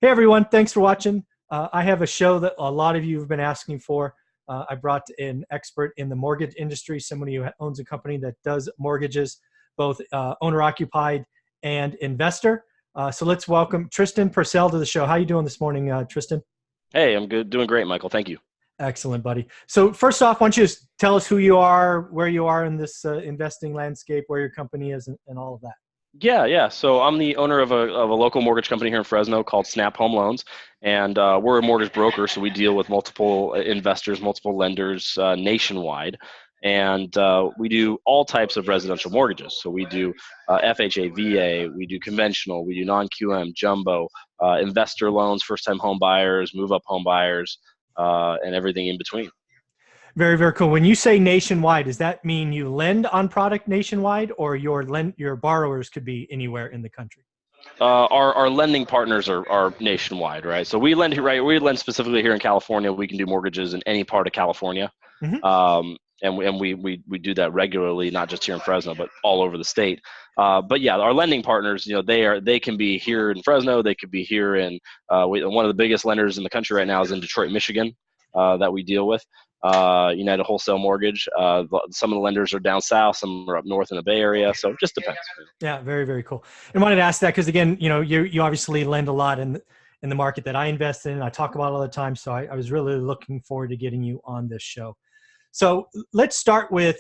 Hey everyone, thanks for watching. I have a show that a lot of you have been asking for. I brought an expert in the mortgage industry, somebody who owns a company that does mortgages, both owner-occupied and investor. So let's welcome Tristan Purcell to the show. How you doing this morning, Tristan? Hey, I'm good. Doing great, Michael. Thank you. Excellent, buddy. So first off, why don't you just tell us who you are, where you are in this investing landscape, where your company is, and all of that. Yeah. So I'm the owner of a local mortgage company here in Fresno called Snap Home Loans, and we're a mortgage broker, so we deal with multiple investors, multiple lenders nationwide, and we do all types of residential mortgages. So we do FHA, VA, we do conventional, we do non-QM, jumbo, investor loans, first-time home buyers, move-up home buyers, and everything in between. Very, very cool. When you say nationwide, does that mean you lend on product nationwide, or your borrowers could be anywhere in the country? Our lending partners are nationwide, right? So we lend right. We lend specifically here in California. We can do mortgages in any part of California, Hmm. and we do that regularly, not just here in Fresno, but all over the state. But yeah, our lending partners, they can be here in Fresno. They could be here in one of the biggest lenders in the country right now is in Detroit, Michigan, that we deal with. United Wholesale Mortgage. Some of the lenders are down south, some are up north in the Bay Area. So it just depends. Yeah, very, very cool. And wanted to ask that because again, you obviously lend a lot in the market that I invest in. I talk about all the time, so I was really looking forward to getting you on this show. So let's start with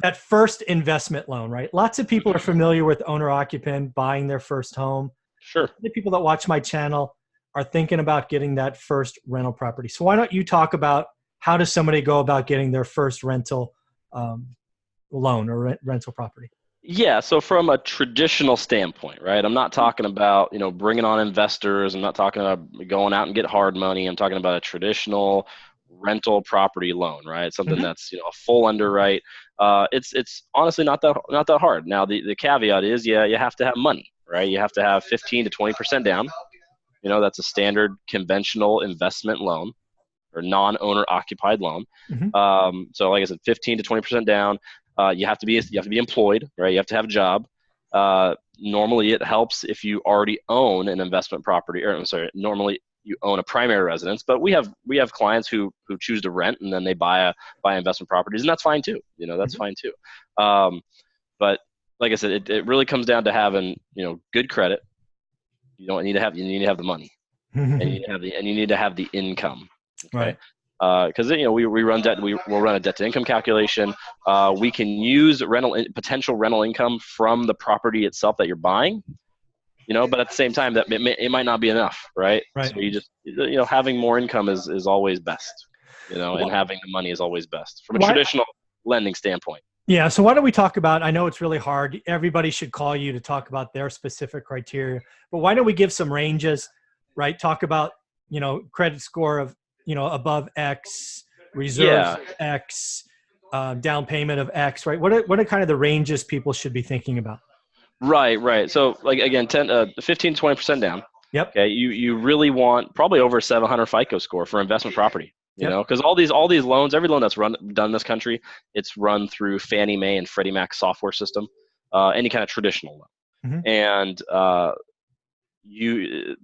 that first investment loan, right? Lots of people are familiar with owner-occupant, buying their first home. Sure. The people that watch my channel are thinking about getting that first rental property. So why don't you talk about how does somebody go about getting their first rental loan or rental property? Yeah, so from a traditional standpoint, right? I'm not talking about, bringing on investors. I'm not talking about going out and get hard money. I'm talking about a traditional rental property loan, right? Something Hmm. that's, a full underwrite. It's honestly not that hard. Now the caveat is, you have to have money, right? You have to have 15 to 20% down. That's a standard conventional investment loan or non-owner occupied loan. Hmm. So like I said, 15 to 20% down. You have to be employed, right? You have to have a job. Normally, it helps if you already own an investment property, or I'm sorry, normally you own a primary residence. But we have clients who choose to rent and then they buy investment properties, and that's fine too. That's fine too. But like I said, it really comes down to having good credit. You need to have the money, and Hmm. you need to have the income. Okay. Right. Because we run debt, we'll run a debt to income calculation. We can use potential rental income from the property itself that you're buying, but at the same time that it might not be enough, right? Right. So you just having more income is always best, and Wh- having the money is always best from a Why? traditional lending standpoint. Yeah. So why don't we talk about, I know it's really hard. Everybody should call you to talk about their specific criteria, but why don't we give some ranges, right? Talk about, credit score of, above X, reserves Yeah. of X, down payment of X, right? What are kind of the ranges people should be thinking about? Right. So like again, 15 to 20% down. Yep. Okay, you really want probably over 700 FICO score for investment property. Yep. Because all these loans, every loan that's done in this country, it's run through Fannie Mae and Freddie Mac software system, any kind of traditional loan. Hmm. And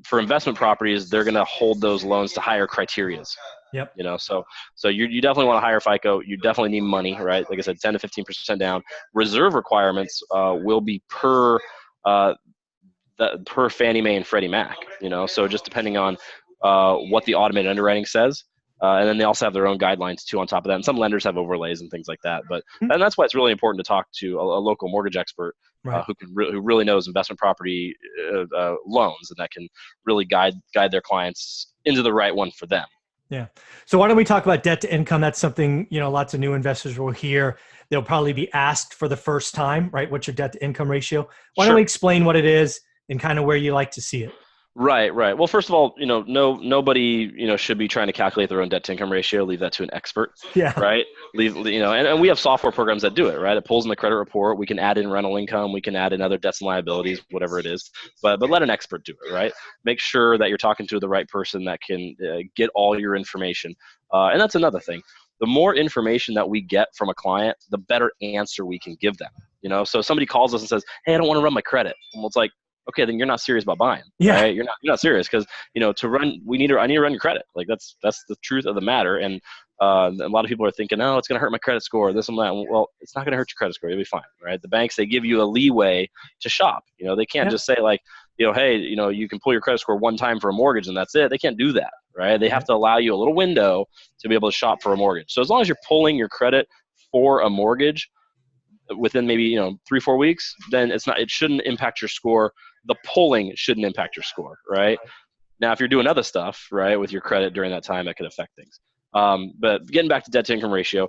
for investment properties, they're going to hold those loans to higher criterias. Yep. So you definitely want a higher FICO. You definitely need money, right? Like I said, 10 to 15% down. Reserve requirements will be uh, per Fannie Mae and Freddie Mac. So just depending on what the automated underwriting says. And then they also have their own guidelines too on top of that. And some lenders have overlays and things like that. And that's why it's really important to talk to a local mortgage expert Right. who really knows investment property loans, and that can really guide their clients into the right one for them. Yeah. So why don't we talk about debt to income? That's something, lots of new investors will hear. They'll probably be asked for the first time, right? What's your debt to income ratio? Why don't we Sure. explain what it is and kind of where you like to see it? Right. Well, first of all, nobody, should be trying to calculate their own debt to income ratio. Leave that to an expert, Yeah. right? And we have software programs that do it, right? It pulls in the credit report. We can add in rental income. We can add in other debts and liabilities, whatever it is. But let an expert do it, right? Make sure that you're talking to the right person that can get all your information. And that's another thing. The more information that we get from a client, the better answer we can give them. So somebody calls us and says, "Hey, I don't want to run my credit." Well, it's like, okay, then you're not serious about buying, Yeah. right? You're not serious because I need to run your credit. Like that's the truth of the matter. And a lot of people are thinking, oh, it's going to hurt my credit score, this and that. Well, it's not going to hurt your credit score. You'll be fine, right? The banks, they give you a leeway to shop. They can't Yeah. just say like, hey, you can pull your credit score one time for a mortgage and that's it. They can't do that, right? They have to allow you a little window to be able to shop for a mortgage. So as long as you're pulling your credit for a mortgage within maybe 3-4 weeks, then it shouldn't impact your score. The pulling shouldn't impact your score, right? Now, if you're doing other stuff, right, with your credit during that time, that could affect things. But getting back to debt to income ratio,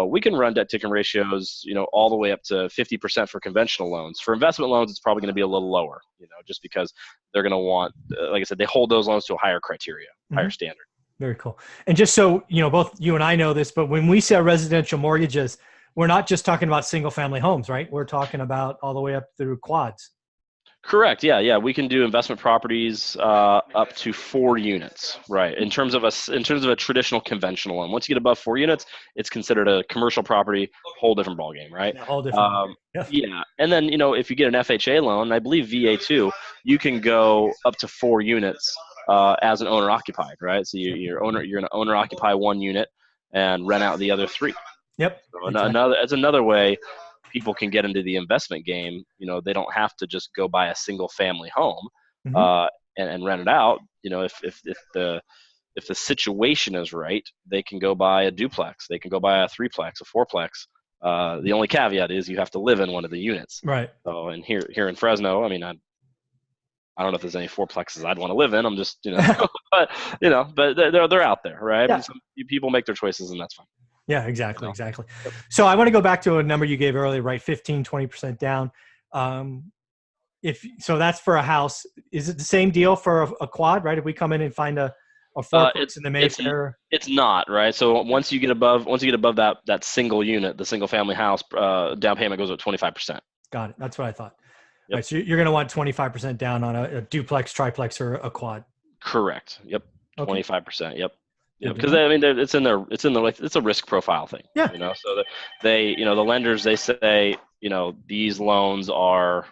we can run debt to income ratios, all the way up to 50% for conventional loans. For investment loans, it's probably going to be a little lower, just because they're going to want, like I said, they hold those loans to a higher criteria, higher standard. Very cool. And just so both you and I know this, but when we say residential mortgages, we're not just talking about single family homes, right? We're talking about all the way up through quads. Correct. Yeah. We can do investment properties up to 4 units, right? In terms of a traditional conventional loan. Once you get above 4 units, it's considered a commercial property, whole different ballgame, right? A whole different. Yeah. And then if you get an FHA loan, I believe VA too, you can go up to 4 units as an owner occupied, right? So you're going to owner occupy 1 unit and rent out the other 3. Yep. So another way people can get into the investment game. They don't have to just go buy a single family home and rent it out. If the situation is right, they can go buy a duplex. They can go buy a 3-plex, a 4-plex. The only caveat is you have to live in one of the units. Right. So, and here in Fresno, I mean, I don't know if there's any 4-plexes I'd want to live in. I'm just, but they're out there, right? Yeah. Some people make their choices, and that's fine. Yeah, exactly. Exactly. So I want to go back to a number you gave earlier, right? 15-20% down. So that's for a house. Is it the same deal for a quad, right? If we come in and find a 4-plex in the Mayfair, it's not, right? So once you get above that single unit, the single family house, down payment goes up 25%. Got it. That's what I thought. Yep. Right, so you're going to want 25% down on a duplex, triplex, or a quad. Correct. Yep. Okay. 25%. Yep. Yeah, because I mean, it's in the it's a risk profile thing. Yeah. So that the lenders, they say, these loans are,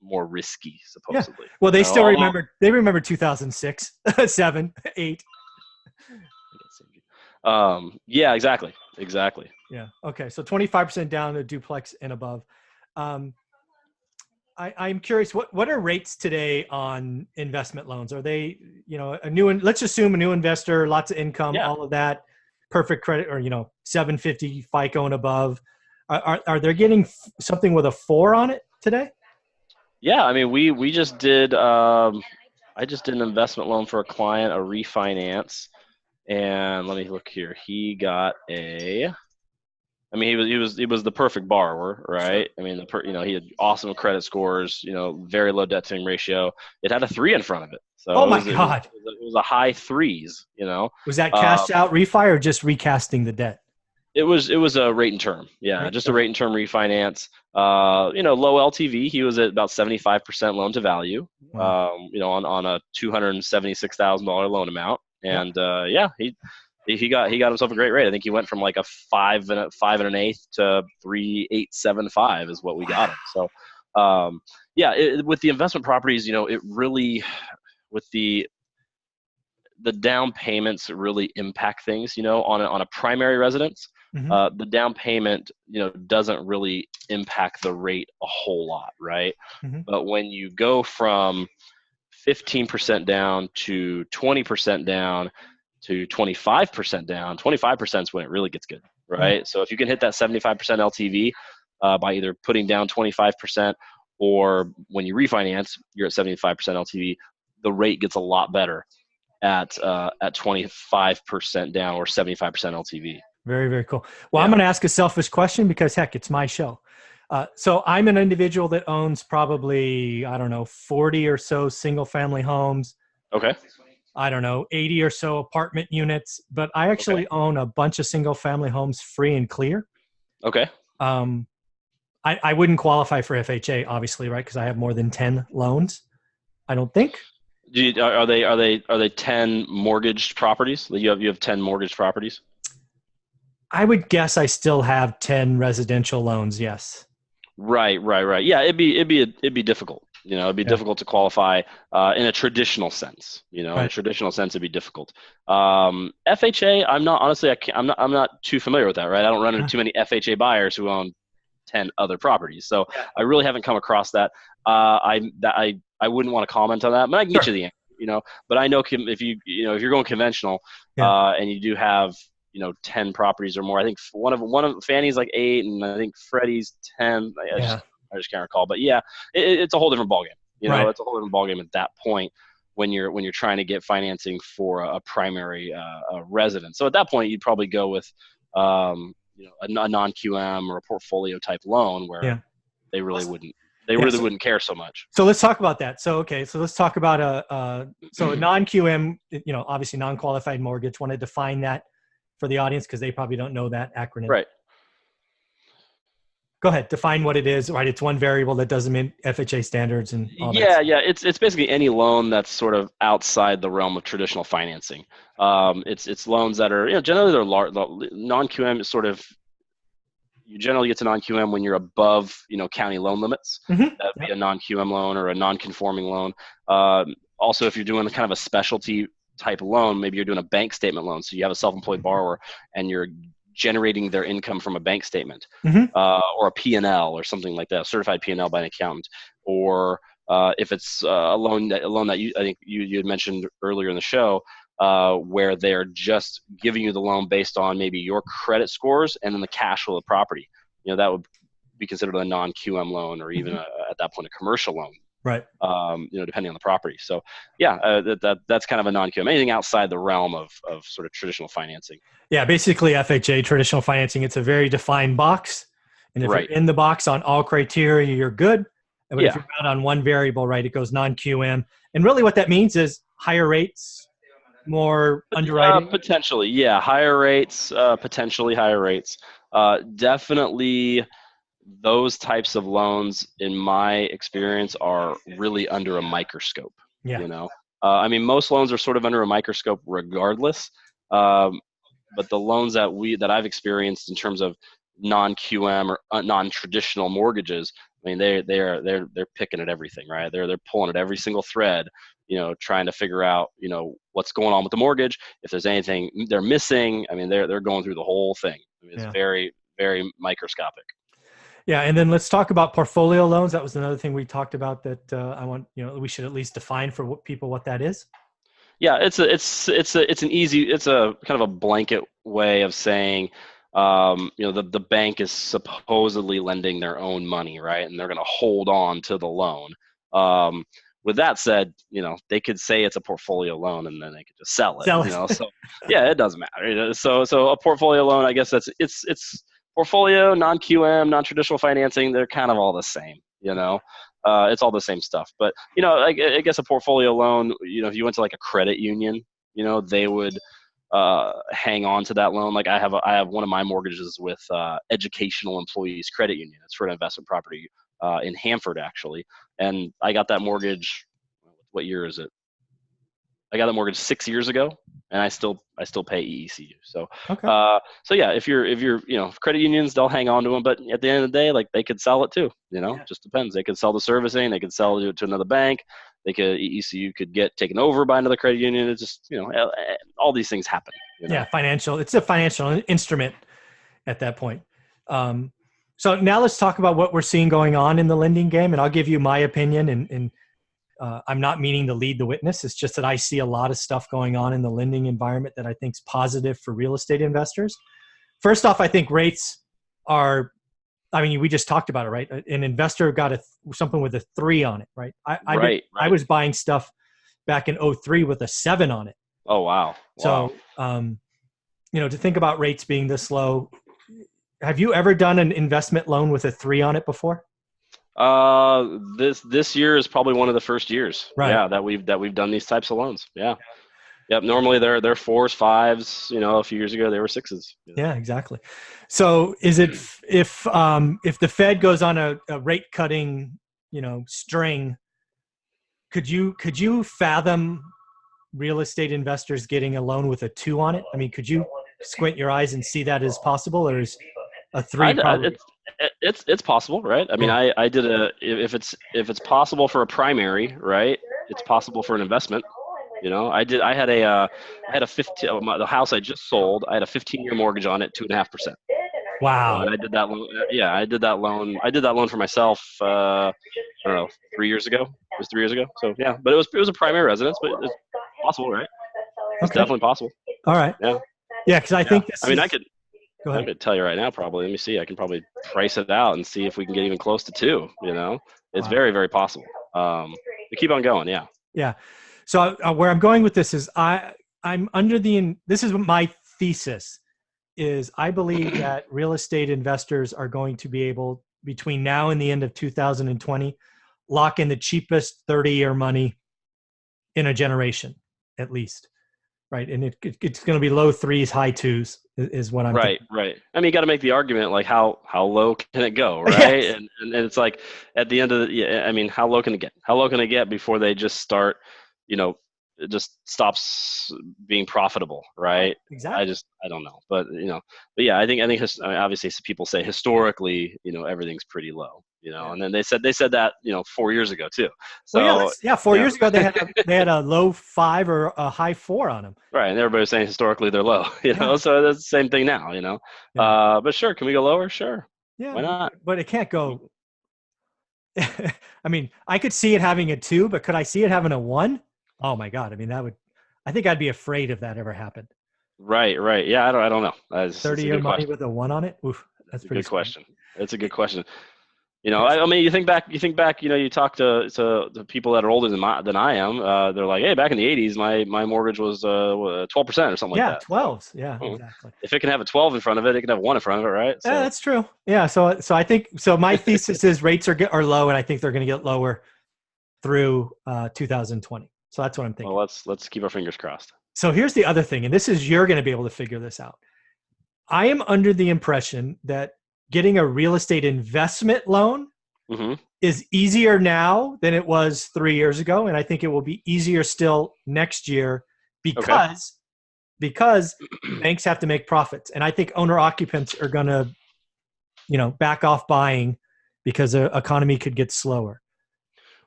more risky, supposedly. Yeah. Well, they still remember. They remember 2006, 7, 8. Yeah. Exactly. Yeah. Okay. So 25% down a duplex and above. I'm curious, what are rates today on investment loans? Are they, let's assume a new investor, lots of income, all of that, perfect credit, or, 750 FICO and above. Are they getting something with a 4 on it today? Yeah. I mean, we just did, I just did an investment loan for a client, a refinance. And let me look here. He got he was the perfect borrower, right? I mean, he had awesome credit scores, very low debt to income ratio. It had a 3 in front of it. So oh my God. It was a high 3s, Was that cash out refi or just recasting the debt? It was a rate and term. Yeah, just a rate and term refinance. Low LTV. He was at about 75% loan to value, on a $276,000 loan amount. And he got himself a great rate. I think he went from like a 5 1/8 to 3.875 is what we got him. So, with the investment properties, it really, with the down payments really impact things. On a primary residence, the down payment, doesn't really impact the rate a whole lot, right? But when you go from 15% down to 20% down to 25% down, 25% is when it really gets good, right? So if you can hit that 75% LTV by either putting down 25%, or when you refinance, you're at 75% LTV, the rate gets a lot better at 25% down or 75% LTV. Very, very cool. Well, I'm going to ask a selfish question because, heck, it's my show. So I'm an individual that owns probably, 40 or so single family homes. Okay. 80 or so apartment units, but I actually own a bunch of single family homes free and clear. Okay. I wouldn't qualify for FHA, obviously, right? Because I have more than 10 loans. I don't think. Are they 10 mortgaged properties? You have 10 mortgaged properties? I would guess I still have 10 residential loans. Yes. Right. Yeah, it'd be difficult. It'd be Yeah. difficult to qualify in a traditional sense. In a Right. traditional sense, it'd be difficult. FHA, I'm not honestly. I'm not too familiar with that. Right. I don't run into too many FHA buyers who own 10 other properties, so Yeah. I really haven't come across that. I wouldn't want to comment on that, but I can get you Sure. the answer. But I know if you're going conventional, Yeah. and you do have 10 properties or more. I think one of Fannie's like 8, and I think Freddie's 10. Yeah. I just can't recall. But yeah, it's a whole different ballgame. Right. It's a whole different ballgame at that point when you're trying to get financing for a primary residence. So at that point, you'd probably go with a non-QM or a portfolio type loan where Yeah. they really wouldn't they Yeah. really wouldn't care so much. So let's talk about that. So, okay. So let's talk about a non-QM, obviously non-qualified mortgage. Want to define that for the audience because they probably don't know that acronym. Right. Go ahead. Define what it is. Right. It's one variable that doesn't meet FHA standards and all that. Yeah. It's basically any loan that's sort of outside the realm of traditional financing. It's loans that are generally they're large. Non-QM is sort of, you generally get to non-QM when you're above county loan limits. Mm-hmm. That would be a non-QM loan or a non-conforming loan. Also, if you're doing kind of a specialty type loan, maybe you're doing a bank statement loan. So you have a self-employed borrower and you're generating their income from a bank statement, Mm-hmm. or a P&L or something like that, a certified P&L by an accountant. Or if it's a loan that I think you had mentioned earlier in the show, where they're just giving you the loan based on maybe your credit scores and then the cash flow of the property. That would be considered a non-QM loan, or even at that point a commercial loan. Right. Depending on the property. So yeah, that's kind of a non-QM. Anything outside the realm of sort of traditional financing. Yeah, basically FHA, traditional financing, it's a very defined box. And if Right. you're in the box on all criteria, you're good. But Yeah. if you're not on one variable, right, it goes non-QM. And really what that means is higher rates, more underwriting. Potentially, yeah. Higher rates, potentially higher rates. Definitely those types of loans, in my experience, are really under a microscope. Yeah. I mean, most loans are sort of under a microscope regardless. But the loans that I've experienced in terms of non-QM or non-traditional mortgages, I mean, they're picking at everything, right? They're pulling at every single thread, trying to figure out, what's going on with the mortgage. If there's anything they're missing, I mean, they're going through the whole thing. I mean, it's very, very microscopic. Yeah, and then let's talk about portfolio loans. That was another thing we talked about that I want, we should at least define for people what that is. Yeah, it's a kind of a blanket way of saying, the bank is supposedly lending their own money, right? And they're going to hold on to the loan. With that said, they could say it's a portfolio loan and then they could just sell it. So yeah, it doesn't matter. So a portfolio loan, I guess it's portfolio, non-QM, non-traditional financing. They're kind of all the same. It's all the same stuff. But I guess a portfolio loan, if you went to like a credit union, they would hang on to that loan. Like I have one of my mortgages with Educational Employees Credit Union. It's for an investment property in Hanford, actually. And I got that mortgage. What year is it? I got that mortgage 6 years ago, and I still pay EECU. So, Okay. So yeah, if you're credit unions, they'll hang on to them, but at the end of the day, like they could sell it too. Just depends. They could sell the servicing, they could sell it to another bank, EECU could get taken over by another credit union. It's just all these things happen. Yeah, it's a financial instrument at that point. So now let's talk about what we're seeing going on in the lending game, and I'll give you my opinion. And I'm not meaning to lead the witness. It's just that I see a lot of stuff going on in the lending environment that I think is positive for real estate investors. First off, I think rates are, we just talked about it, right? An investor got something with a 3 on it, right? Right. I was buying stuff back in 2003 with a 7 on it. Oh, wow. So, to think about rates being this low, have you ever done an investment loan with a 3 on it before? This year is probably one of the first years, right? Yeah, that we've done these types of loans. Yeah, yep. Normally they're 4s, 5s. A few years ago they were 6s. Yeah, exactly. So is it if the Fed goes on a rate cutting string, could you fathom real estate investors getting a loan with a 2 on it? Could you squint your eyes and see that as possible, or is a 3 probably? It's possible, right? I mean, Cool. I did if it's possible for a primary, right? It's possible for an investment. I had a 15 the house I just sold. I had a 15-year mortgage on it, 2.5%. Wow. And I did that loan. Yeah, I did that loan. I did that loan for myself. I don't know, 3 years ago. It was 3 years ago. So yeah, but it was a primary residence, but it's possible, right? It's Okay. definitely possible. All right. Yeah, Yeah, because I yeah. think I this mean, is. Go I ahead. could tell you right now, probably. Let me see. I can probably price it out and see if we can get even close to two. It's Wow. very, very possible. We keep on going. Yeah. Yeah. So where I'm going with this is I'm under the this is my thesis is I believe that real estate investors are going to be able between now and the end of 2020 lock in the cheapest 30-year money in a generation at least, right? And it's going to be low threes, high twos is what I'm Right, thinking. right. I mean, you got to make the argument like how low can it go, right? Yes. And it's like at the end of the, yeah, I mean, how low can it get? How low can it get before they just start, you know, it just stops being profitable, Right. right? Exactly. I don't know, but yeah, I mean, I mean, obviously people say historically, everything's pretty low, Yeah. and then they said that 4 years ago too. Well, yeah, So, 4 years ago they had a low five or a high four on them. right, and everybody's saying historically they're low, Yeah. So that's the same thing now, Yeah. But sure, can we go lower? Sure, Yeah. why not? But it can't go. I mean, I could see it having a two, but could I see it having a one? Oh my God. I mean, I think I'd be afraid if that ever happened. Right, right. Yeah, I don't know. It's a 30-year good money question. with a one on it. Oof, that's It's a pretty good scary. question. It's a good question. Yes. I mean, you think back. You talk to the people that are older than I am. They're like, hey, back in the '80s, my mortgage was 12% or something like Yeah. that. So, 12s. Yeah, well, exactly. if it can have a 12 in front of it, it can have one in front of it, right? Yeah, So, that's true. Yeah. So I think, so my thesis is rates are low and I think they're going to get lower through 2020. So that's what I'm well, thinking. let's keep our fingers crossed. So here's the other thing, and this is, you're going to be able to figure this out. I am under the impression that getting a real estate investment loan Hmm. is easier now than it was 3 years ago. And I think it will be easier still next year Okay. because banks have to make profits. And I think owner occupants are going to, back off buying because the economy could get slower.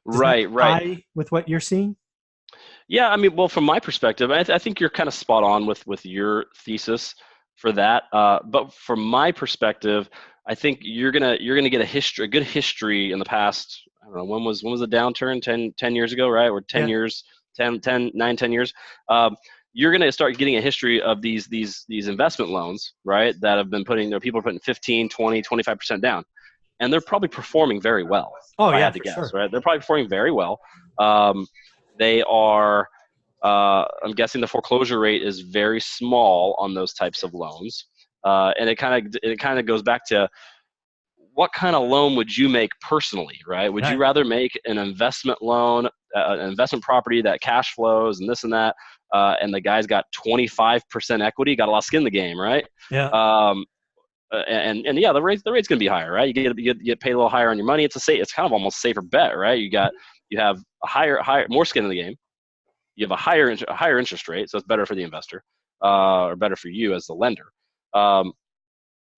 Does that Right, right. tie with what you're seeing? Yeah, I mean, well, from my perspective, I think you're kind of spot on with your thesis for that. But from my perspective, I think you're gonna get a good history in the past. I don't know, when was the downturn? 10 years ago, right? Or 10 Yeah. years, 10 years. Um, you're gonna start getting a history of these investment loans, right? That have been people are putting 15, 20, 25% down, and they're probably performing very well, Oh if I yeah, had to for guess, sure. right? They're probably performing very well. Um, they are. I'm guessing the foreclosure rate is very small on those types of loans, and it kind of goes back to what kind of loan would you make personally, right? Would you Right. rather make an investment loan, an investment property that cash flows and this and that, and the guy's got 25% equity, got a lot of skin in the game, right? Yeah. Um, and yeah, the rate's gonna be higher, right? You get paid a little higher on your money. It's kind of almost a safer bet, right? You have a higher more skin in the game. You have a higher interest rate, so it's better for the investor, or better for you as the lender, um,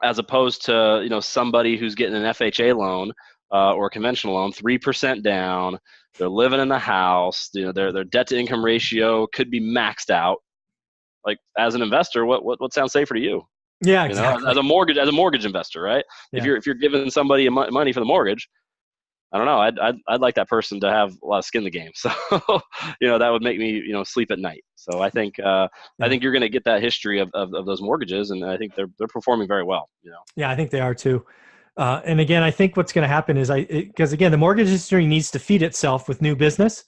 as opposed to somebody who's getting an FHA loan, or a conventional loan, 3% down. They're living in the house. Their debt to income ratio could be maxed out. Like, as an investor, what sounds safer to you? Yeah, As exactly. a mortgage investor, right? If Yeah. you're giving somebody money for the mortgage, I don't know. I'd like that person to have a lot of skin in the game. So, that would make me, sleep at night. So I Yeah. think you're going to get that history of those mortgages, and I think they're performing very well. Yeah, I think they are too. And again, I think what's going to happen is because again, the mortgage industry needs to feed itself with new business,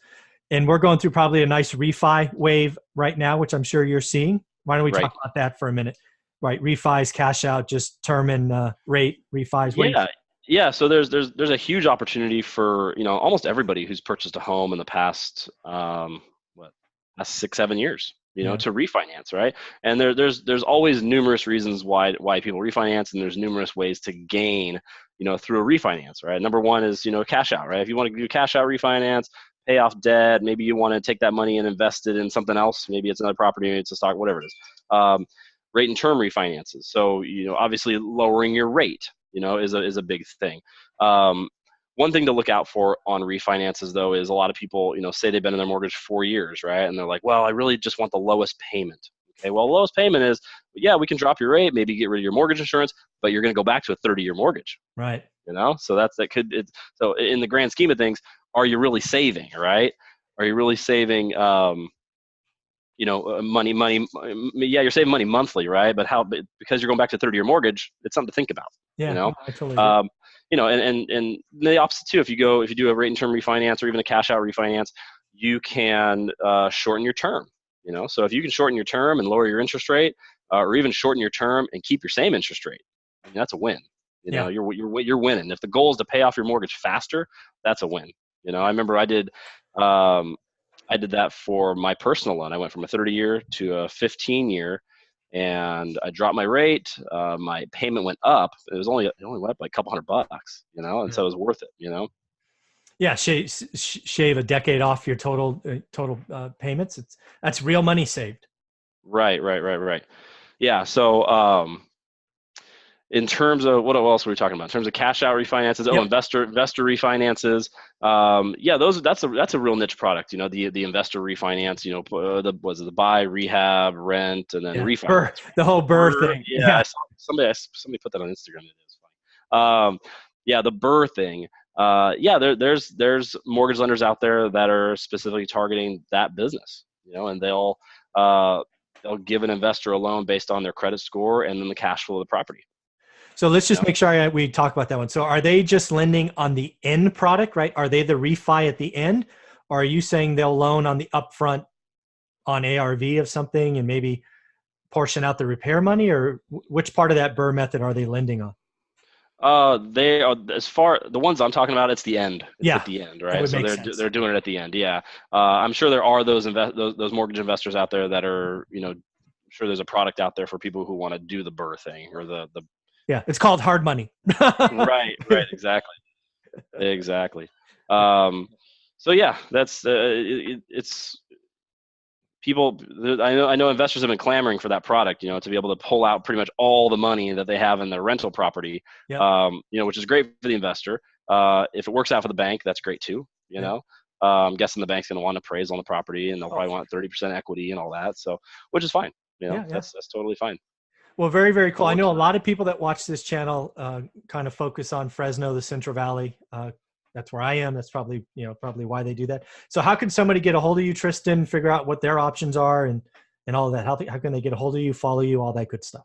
and we're going through probably a nice refi wave right now, which I'm sure you're seeing. Why don't we Right. talk about that for a minute? Right, refis, cash out, just term and rate refis. What do you Yeah. think? Yeah. So there's a huge opportunity for almost everybody who's purchased a home in the past, what last 6 7 years, Yeah, to refinance, right? And there's always numerous reasons why people refinance, and there's numerous ways to gain, through a refinance, right? Number one is cash out, right? If you want to do cash out refinance, pay off debt, maybe you want to take that money and invest it in something else. Maybe it's another property, maybe it's a stock, whatever it is. Rate and term refinances. So obviously lowering your rate. is a big thing. One thing to look out for on refinances, though, is a lot of people, say they've been in their mortgage 4 years, right? And they're like, well, I really just want the lowest payment. Okay, well, the lowest payment is, yeah, we can drop your rate, maybe get rid of your mortgage insurance, but you're going to go back to a 30-year mortgage. Right. So so in the grand scheme of things, are you really saving, right? Are you really saving, money? Yeah, you're saving money monthly, right? But because you're going back to 30-year mortgage, it's something to think about. Yeah, no, I totally agree. And the opposite too. If you do a rate and term refinance or even a cash out refinance, you can shorten your term. So if you can shorten your term and lower your interest rate, or even shorten your term and keep your same interest rate, that's a win. You're winning. If the goal is to pay off your mortgage faster, that's a win. I remember I did that for my personal loan. I went from a 30-year to a 15-year, and I dropped my rate. My payment went up. It only went up like a couple $100, and so it was worth it. Yeah, shave a decade off your total payments. That's real money saved. Right. Yeah. So in terms of what else were we talking about? In terms of cash out refinances, investor refinances. That's a real niche product. The investor refinance. The buy, rehab, rent, and then refinance. The whole BRRRR thing. Yeah. Somebody put that on Instagram. It is funny. The BRRRR thing. There's mortgage lenders out there that are specifically targeting that business. And they'll give an investor a loan based on their credit score and then the cash flow of the property. So let's just make sure we talk about that one. So are they just lending on the end product, right? Are they the refi at the end? Or are you saying they'll loan on the upfront on ARV of something and maybe portion out the repair money? Or which part of that BRRRR method are they lending on? They are, as far the ones I'm talking about, it's the end. It's at the end, right? So they're doing it at the end. Yeah. I'm sure there are those mortgage investors out there that are, I'm sure there's a product out there for people who want to do the BRRRR thing or the Yeah, it's called hard money. Right, exactly. So yeah, that's it's people. I know investors have been clamoring for that product, to be able to pull out pretty much all the money that they have in their rental property, which is great for the investor. If it works out for the bank, that's great too. I'm guessing the bank's going to want appraisal on the property, and they'll probably want 30% equity and all that. So, which is fine. That's totally fine. Well, very, very cool. I know a lot of people that watch this channel kind of focus on Fresno, the Central Valley. That's where I am. That's probably why they do that. So how can somebody get a hold of you, Tristan, figure out what their options are and all of that? How can they get a hold of you, follow you, all that good stuff?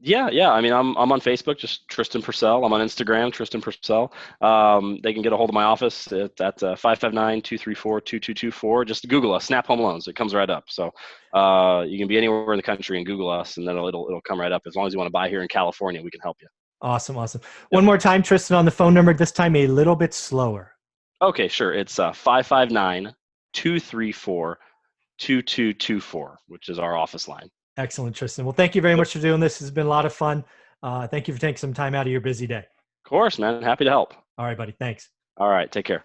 Yeah. I mean, I'm on Facebook, just Tristan Purcell. I'm on Instagram, Tristan Purcell. They can get a hold of my office at 559-234-2224. Just Google us, Snap Home Loans. It comes right up. So you can be anywhere in the country and Google us, and then it'll come right up. As long as you want to buy here in California, we can help you. Awesome. One more time, Tristan, on the phone number. This time a little bit slower. Okay, sure. It's 559-234-2224, which is our office line. Excellent, Tristan. Well, thank you very much for doing this. It's been a lot of fun. Thank you for taking some time out of your busy day. Of course, man. Happy to help. All right, buddy. Thanks. All right. Take care.